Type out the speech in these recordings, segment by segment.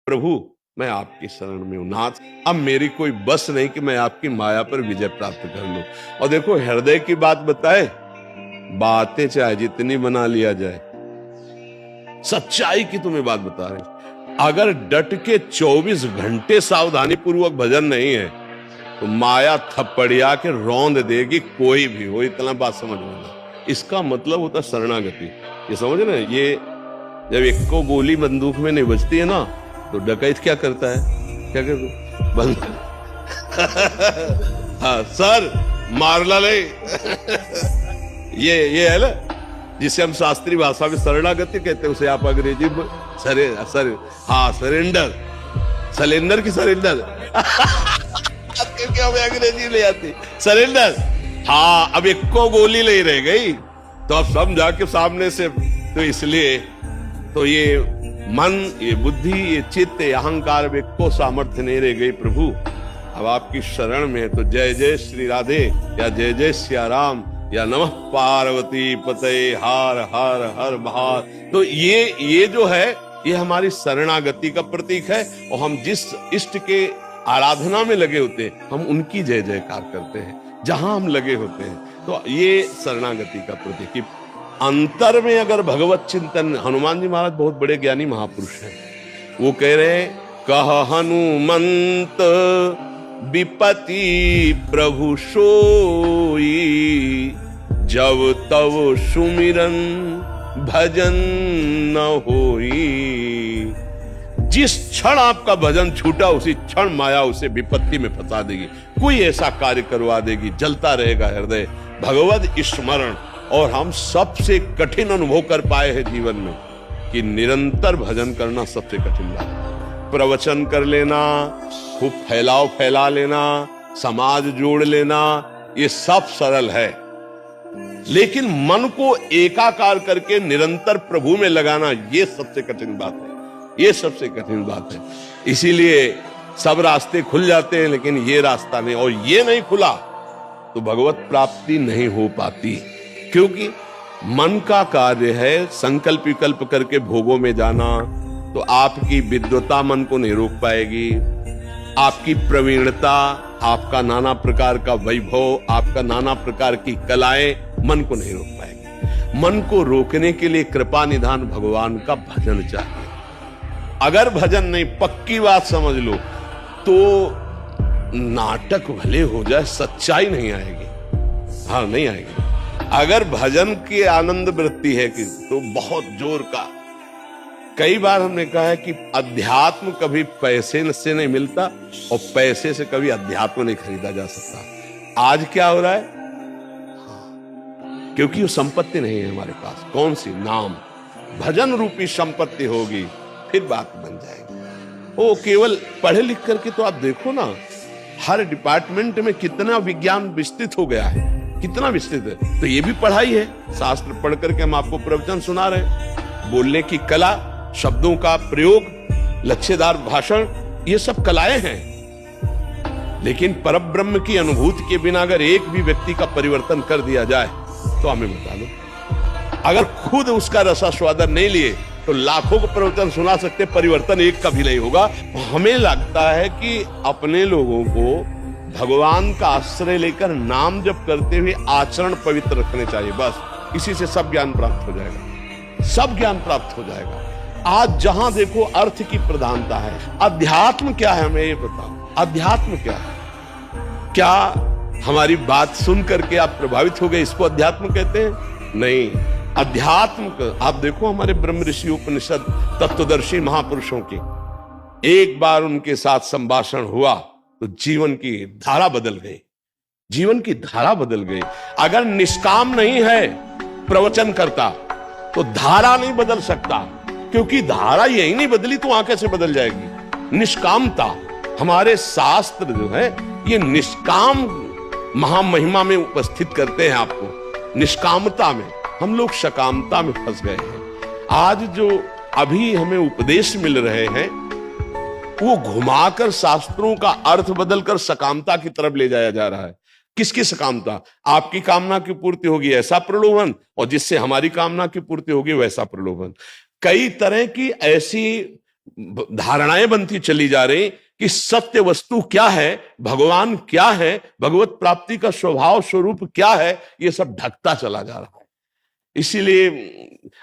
प्रभु मैं आपकी शरण में हूं नाथ, अब मेरी कोई बस नहीं कि मैं आपकी माया पर विजय प्राप्त कर लूं। और देखो हृदय की बात बताए, बातें चाहे जितनी बना लिया जाए, सच्चाई की तुम्हें बात बता रहे, अगर डट के 24 घंटे सावधानी पूर्वक भजन नहीं है तो माया थप्पड़िया के रौंद देगी, कोई भी हो। इतना बात समझ लेना, इसका मतलब होता शरणागति। ये समझ ना, ये जब एक को गोली बंदूक में नहीं बजती है ना, तो डकैत क्या करता है, क्या करता बंद हाँ सर मार ला ले ये है ना, जिसे हम शास्त्रीय भाषा में शरणागति कहते हैं, उसे आप अंग्रेजी में सरेंडर, सलेंडर की सरेंडर क्या अंग्रेजी ले आती सरेंडर। हाँ अब एक को गोली नहीं रह गई तो अब समझा के सामने से, तो इसलिए तो ये मन, ये बुद्धि, ये चित्त, ये अहंकार में को सामर्थ्य नहीं रह गई। प्रभु अब आपकी शरण में है, तो जय जय श्री राधे या जय जय सिया राम या नमः पार्वती पते हर हर हर महार। तो ये जो है ये हमारी शरणागति का प्रतीक है। और हम जिस इष्ट के आराधना में लगे होते हैं हम उनकी जय जयकार करते हैं जहां हम लगे होते हैं। तो ये शरणागति का प्रतीक। अंतर में अगर भगवत चिंतन, हनुमान जी महाराज बहुत बड़े ज्ञानी महापुरुष हैं, वो कह रहे हैं कह हनुमंत विपति प्रभु सोई, जब तब सुमिरन भजन न होई। जिस क्षण आपका भजन छूटा उसी क्षण माया उसे विपत्ति में फंसा देगी, कोई ऐसा कार्य करवा देगी, जलता रहेगा हृदय भगवत स्मरण। और हम सबसे कठिन अनुभव कर पाए हैं जीवन में कि निरंतर भजन करना सबसे कठिन बात है। प्रवचन कर लेना, खूब फैला लेना, समाज जोड़ लेना, ये सब सरल है, लेकिन मन को एकाकार करके निरंतर प्रभु में लगाना ये सबसे कठिन बात है, ये सबसे कठिन बात है। इसीलिए सब रास्ते खुल जाते हैं लेकिन ये रास्ता नहीं, और ये नहीं खुला तो भगवत प्राप्ति नहीं हो पाती। क्योंकि मन का कार्य है संकल्प विकल्प करके भोगों में जाना, तो आपकी विद्वता मन को नहीं रोक पाएगी, आपकी प्रवीणता, आपका नाना प्रकार का वैभव, आपका नाना प्रकार की कलाएं मन को नहीं रोक पाएगी। मन को रोकने के लिए कृपा निधान भगवान का भजन चाहिए। अगर भजन नहीं, पक्की बात समझ लो, तो नाटक भले हो जाए सच्चाई नहीं आएगी। हाँ नहीं आएगी। अगर भजन की आनंद वृत्ति है कि तो बहुत जोर का। कई बार हमने कहा है कि अध्यात्म कभी पैसे से नहीं मिलता और पैसे से कभी अध्यात्म नहीं खरीदा जा सकता। आज क्या हो रहा है, क्योंकि वो संपत्ति नहीं है हमारे पास। कौन सी? नाम, भजन रूपी संपत्ति होगी फिर बात बन जाएगी। वो केवल पढ़े लिख करके तो आप देखो ना, हर डिपार्टमेंट में कितना विज्ञान विस्तृत हो गया है, कितना विस्तृत है। तो ये भी पढ़ाई है, शास्त्र पढ़ करके हम आपको प्रवचन सुना रहे। बोलने की कला, शब्दों का प्रयोग, लक्ष्यदार भाषण, ये सब कलाएं हैं। लेकिन परब्रह्म की अनुभूति के बिना अगर एक भी व्यक्ति का परिवर्तन कर दिया जाए तो हमें बता दो, अगर खुद उसका रसास्वादन नहीं लिए तो लाखों को प्रवचन सुना सकते, परिवर्तन एक का भी नहीं होगा। हमें लगता है कि अपने लोगों को भगवान का आश्रय लेकर नाम जप करते हुए आचरण पवित्र रखने चाहिए, बस इसी से सब ज्ञान प्राप्त हो जाएगा, सब ज्ञान प्राप्त हो जाएगा। आज जहां देखो अर्थ की प्रधानता है। अध्यात्म क्या है हमें ये बताओ, अध्यात्म क्या है? क्या हमारी बात सुन करके आप प्रभावित हो गए, इसको अध्यात्म कहते हैं? नहीं। अध्यात्म आप देखो हमारे ब्रह्म ऋषि उपनिषद तत्वदर्शी महापुरुषों की, एक बार उनके साथ संभाषण हुआ तो जीवन की धारा बदल गई, जीवन की धारा बदल गई। अगर निष्काम नहीं है प्रवचन करता तो धारा नहीं बदल सकता, क्योंकि धारा यही नहीं बदली तो आंखें से बदल जाएगी। निष्कामता, हमारे शास्त्र जो है ये निष्काम महामहिमा में उपस्थित करते हैं आपको, निष्कामता में। हम लोग सकामता में फंस गए हैं। आज जो अभी हमें उपदेश मिल रहे हैं वो घुमाकर शास्त्रों का अर्थ बदलकर सकामता की तरफ ले जाया जा रहा है। किसकी सकामता? आपकी कामना की पूर्ति होगी ऐसा प्रलोभन, और जिससे हमारी कामना की पूर्ति होगी वैसा प्रलोभन। कई तरह की ऐसी धारणाएं बनती चली जा रही कि सत्य वस्तु क्या है, भगवान क्या है, भगवत प्राप्ति का स्वभाव स्वरूप क्या है, ये सब ढकता चला जा रहा है। इसीलिए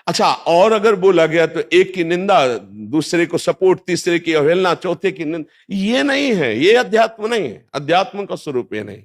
अच्छा, और अगर बोला गया तो एक की निंदा, दूसरे को सपोर्ट, तीसरे की अवहेलना, चौथे की निंदा, ये नहीं है, ये अध्यात्म नहीं है, अध्यात्म का स्वरूप ये नहीं।